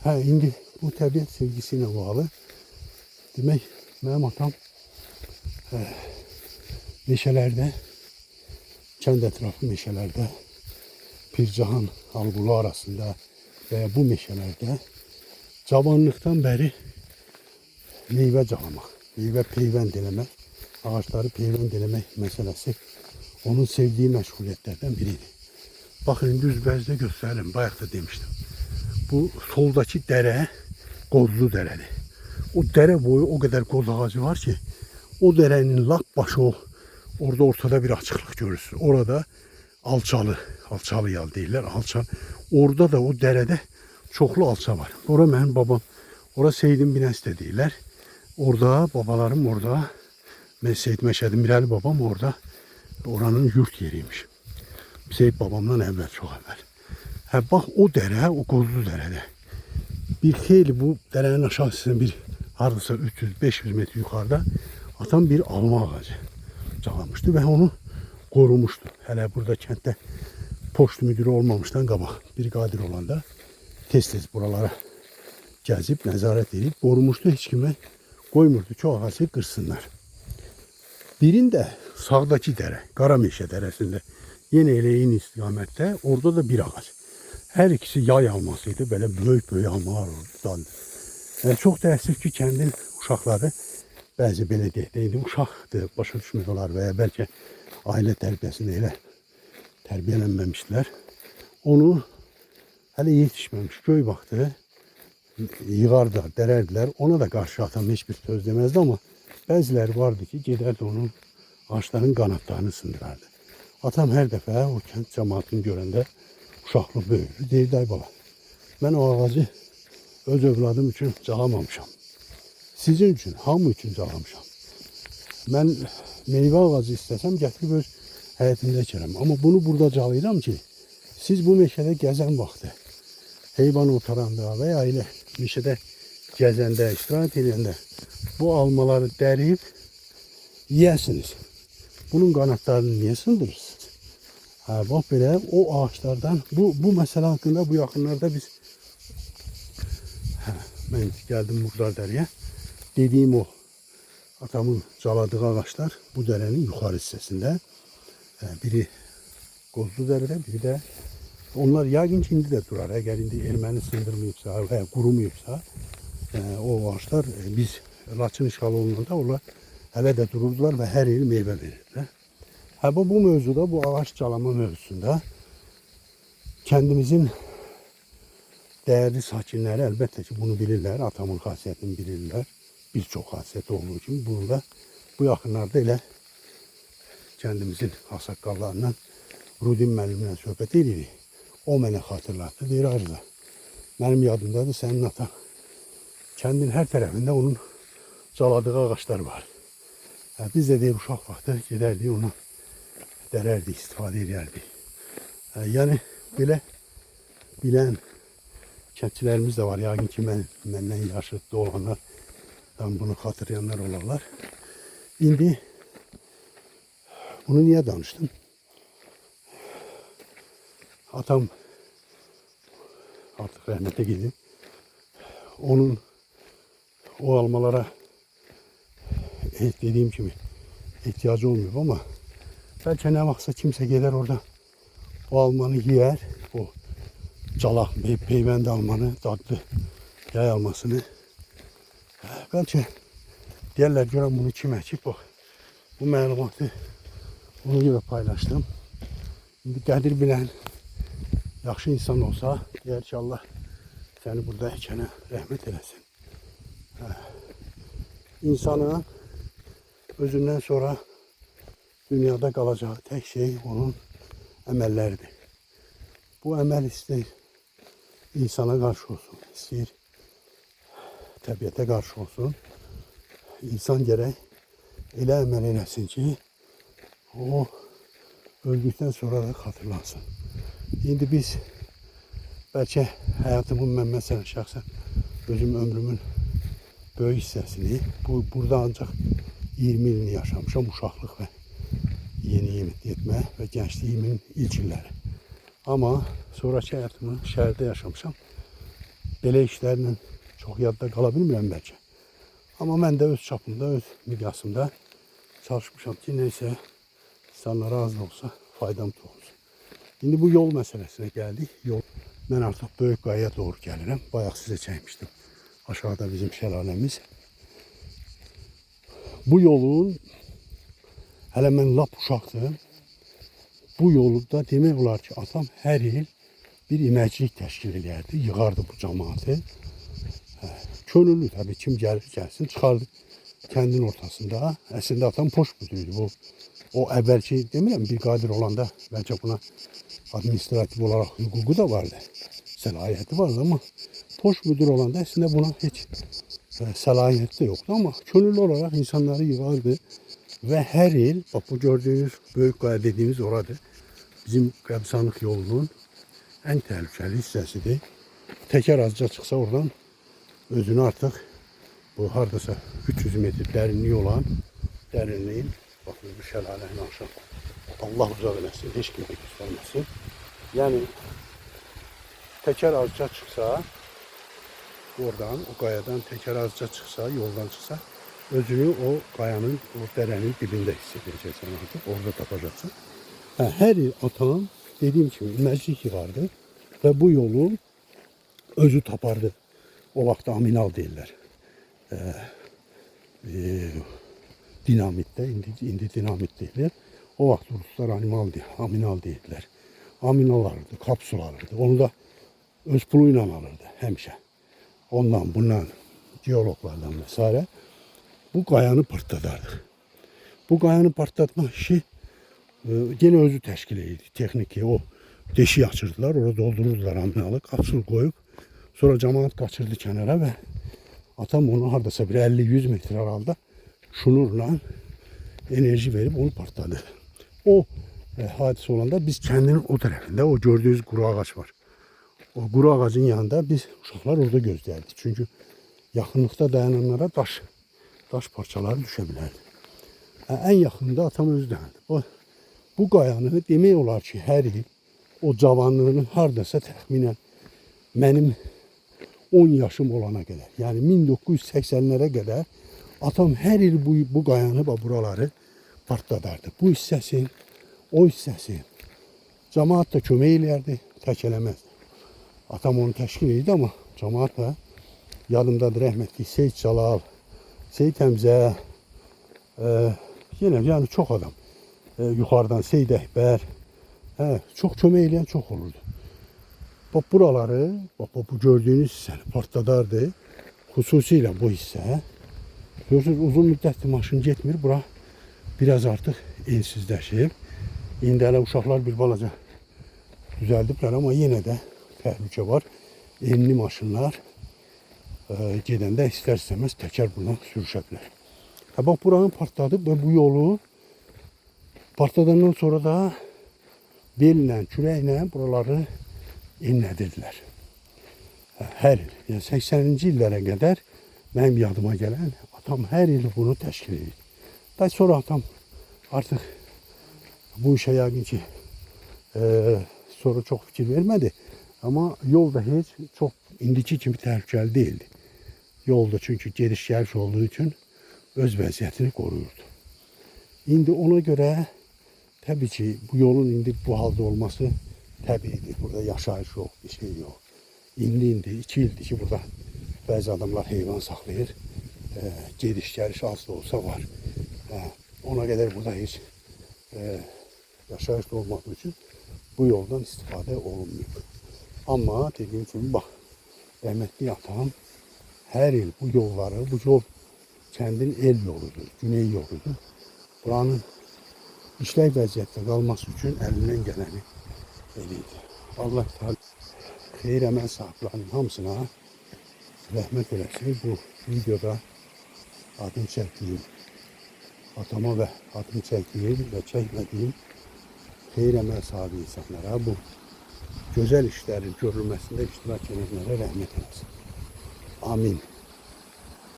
indi bu təbiət sevgisi ilə bağlı. Demək, mənim atam meşələrdə, kənd ətrafı meşələrdə, Pircahan, Alqulu arasında və bu meşələrdə cavanlıqdan bəri meyvə calamaq, meyvə peyvənd eləmək, ağaçları peyvənd eləmək məsələsi onun sevdiyi məşğuliyyətlərdən biridir. Baxın, indi üzbəüzdə göstərelim, bayaq da demişdim. Bu soldakı dərə qozlu dərədir. O dərə boyu o qədər qoz ağacı var ki, o dərənin lap başı o, orada ortada bir açıqlıq görürsünüz. Orada alçalı yal deyirlər, alça. Orada da o dərədə çoxlu alça var. Ora mənim babam, ora Seyidin binəsi də deyirlər. Orada babalarım orada, Seyid Məşədi Mirəli babam orada, oranın yurt yeriymiş. Seyid babamdan əvvəl, çox əvvəl. Bax o dərə, o qozlu dərədə. Bir xeyli bu dərənin aşağısında bir hardasa 300-500 metr yuxarıda atam bir alma ağacı calamışdı və onu qorumuşdu. Hələ burada kənddə poçt müdürü olmamışdan qabaq bir qadir olanda tez-tez buralara gəzib, nəzarət edib qorumuşdu, heç kimə qoymurdu ki, o ağacı qırsınlar. Birində sağdakı dərə, Qarameşə dərəsində, yenə elə eyni istiqamətdə, orada da bir ağac. Hər ikisi yay almasıydı, belə böyük almalar oldu. Çox təəssüf ki, kəndin uşaqları, bəzi belə deyək, uşaqdır, başa düşmək olar və ya bəlkə ailə tərbiyəsində elə tərbiyələnməmişdilər. Onu hələ yetişməmiş, göy vaxtı yığardılar, dərərdilər. Ona da qarşı atam heç bir söz deməzdi, amma bəziləri vardı ki, gedərdi onun ağaçların qanatlarını sındırardı. Atam hər dəfə o kənd cəmaatını görəndə uşaqlıq böyüdü. Deyirdi, ay bala, mən o ağacı öz övladım üçün calamamışam. Sizin üçün, hamı üçün calamışam. Mən meyvə ağacı istəsəm, gətirib öz həyətimdə əkərəm. Amma bunu burada calayıram ki, siz bu meşədə gəzən vaxtı, heyvan otaranda və ya elə meşədə gəzəndə, istirahət edəndə bu almaları dərib yiyəsiniz. Bunun qanatlarını niyə sındırırsınız? Bax belə o ağaçlardan, bu məsələ haqqında bu yaxınlarda biz, mən gəldim Muğdar dərəyə, dediyim o atamın caladığı ağaçlar bu dərənin yuxarı hissəsində, biri qozlu dərədə, biri də onlar yəqin ki, indi də durar. Əgər indi erməni sındırmayıbsa və ya qurumayıbsa, o ağaçlar biz Laçın işğal olunanda onlar hələ də dururdular və hər il meyvə verirdilər. Bu mövzuda, bu ağaç calama mövzusunda kəndimizin dəyərli sakinləri əlbəttə ki, bunu bilirlər, atamın xasiyyətini bilirlər. Bir çox xasiyyəti olduğu kimi burada, bu yaxınlarda elə kəndimizin ağsaqqallarından Rudin müəllimlə söhbət edirik. O mənə xatırlatdı, deyir, Arıza, mənim yadımdadır, sənin atan. Kəndin hər tərəfində onun caladığı ağaçlar var. Biz də deyir, uşaq vaxtı gedərdik, ona dərərdik, istifadə edərdik. Yəni, belə bilən kəndçilərimiz də var. Yəqin ki, məndən yaşıdlı olanlar, bunu xatırlayanlar olarlar. İndi bunu niyə danışdım? Atam artıq rəhmətə gedib. Onun o almalara dediyim kimi ehtiyacı olmuyor ama bəlkə nə vaxtsa kimsə gedər orada o almanı yiyər, o calaq, peyvənd almanı, dadlı yay almasını. Bəlkə deyərlər, görəm bunu kim əkib, bax. Bu məlumatı ona görə paylaşdım. İndi qədir bilən yaxşı insan olsa, deyər ki, Allah səni burada əkənə rəhmət eləsin. İnsanın özündən sonra dünyada qalacağı tək şey onun əməlləridir. Bu əməl istəyir insana qarşı olsun, istəyir təbiətə qarşı olsun. İnsan gərək elə əməl eləsin ki, o öldükdən sonra da xatırlansın. İndi biz bəlkə həyatımın, mən məsələn şəxsən özüm ömrümün böyük hissəsini, burada ancaq 20 ilini yaşamışam, uşaqlıq və yeni yetmə və gəncliyimin ilk illəri. Amma sonraki həyatımı şəhərdə yaşamışam. belə işlərlə çox yadda qala bilmirəm bəlkə. Amma mən də öz çapımda, öz miqyasımda çalışmışam ki, neysə insanlara az da olsa faydam olsun. İndi bu yol məsələsinə gəldik. Yol, mən artıq Böyük Qayaya doğru gəlirəm. Bayaq sizə çəkmişdim. Aşağıda bizim şəlaləmiz. Bu yolun, hələ mən lap uşaqdım. Bu yolda demək olar ki, atam hər il bir iməclik təşkil edərdi, yığardı bu cəmaatı. Könüllü tabii, kim gəlir gəlsin, çıxardı kəndin ortasında. Əslində atam poşt müdürüydü bu. O əvvəlki demirəm, bir qadir olanda bəlkə buna administrativ olaraq hüququ da vardı, səlahiyyəti vardı, amma poşt müdürü olanda əslində buna heç səlahiyyəti də yoxdu, amma könüllü olaraq insanları yığardı və hər il, bax bu gördüyünüz Böyük Qaya dediğimiz oradır, bizim qəbristanlıq yolunun ən təhlükəli hissəsidir. Təkər azca çıxsa oradan özünü artıq bu hardasa 300 metr dərinliyi olan dərinliyin, bakın bu şəlalənin aşağı, Allah uzaq eləsin, heç kimə göstərməsin. Yəni təkər azca çıxsa, oradan, o qayadan təkər azca çıxsa, yoldan çıxsa, özünü o qayanın, o dərənin dibində hiss edəcəksən artıq, orada tapacaqsan. Hər il atam, dediyim kimi, iməclik yığardı və bu yolu özü tapardı. O vaxt aminal deyirlər. Dinamitdə, indi dinamit deyirlər. O vaxt ruslar aminal deyirlər. Aminal alırdı, kapsul alırdı. Onu da öz puluyla alırdı həmişə. Ondan, bundan, geologlardan vesaire bu qayanı partladardı. Bu qayanı partlatma işi yine özü təşkil edirdi. Texniki, o deşiyi açırdılar, orada doldururdular aminalı, kapsul koyup sonra cemaat kaçırdı kenara ve atam onu hardasa bir 50-100 metre aralda şunurla enerji verip onu partladı. O hadise olanda biz kendinin o tarafında, o gördüğünüz kuru ağaç var. O kuru ağacın yanında biz uşaqlar orada gözlerdik. Çünkü yakınlıkta dayananlara taş parçaları düşebilirdi. En yakında atam özü dayandı. Bu qayanı demək olar ki, hər il o cavanlığının hardasa təxminən mənim 10 yaşım olana qədər, yəni 1980'lere qədər atam hər il bu qayanı, buraları partladardı. Bu hissəsi, o hissəsi. Cemaat da kömək eləyərdi, tək eləməzdi. Atam onu təşkil edirdi, amma cemaat da yadımdadır, rəhmətli Seyid Calal, Seyid Həmzə, yenə yəni çox adam. Yuxarıdan Seyid Əkbər, çox kömək eləyən çox olurdu. Bak buraları, bak bu gördüyünüz hissəni partladardı. Xüsusilə bu hissə. Görürsünüz, uzun müddətli maşın getmir. Bura biraz artıq ensizləşib. İndi hələ uşaqlar bir balaca düzəldiblər, amma yenə də təhlükə var. Enli maşınlar gedəndə istər-istəməz təkər buna sürüşə bilər. Bak buranın partladı və bu yolu partladandan sonra da bellə, kürəklə buraları enlədirdilər. Hər il, yəni 80-ci illərə qədər mənim yadıma gələn atam hər il bunu təşkil edir. Bəs sonra atam artıq bu işə yəqin ki sonra çox fikir vermədi. Amma yol da heç çox indiki kimi təhlükəli değildi. Yolda çünki gediş-gəliş olduğu üçün öz vəziyyətini qoruyurdu. İndi ona görə təbii ki bu yolun indi bu halda olması təbiidir. Burada yaşayış yok, bir şey yok. İndi 2 ildir ki burada bəzi adamlar heyvan saxlayır. Gediş-gəliş az da olsa var. Ona qədər burada heç yaşayış da olmadığı için bu yoldan istifadə olunmuyor. Amma dediğim kimi bak, rəhmətli atam hər il bu yolları, bu yol kəndin el yoludur, güney yoludur. Buranın işlək vəziyyətdə qalması üçün əlindən gələni eləyir. Allah xeyir əməl sahiblərinin hamısına rəhmət eləsin. Bu videoda adım çəkdiyim, atama və adım çəkdiyim və çəkmədiyim xeyir əməl sahibi insanlara, bu gözəl işlərin görülməsində iştirak edənlərə rəhmət eləsin. Amin.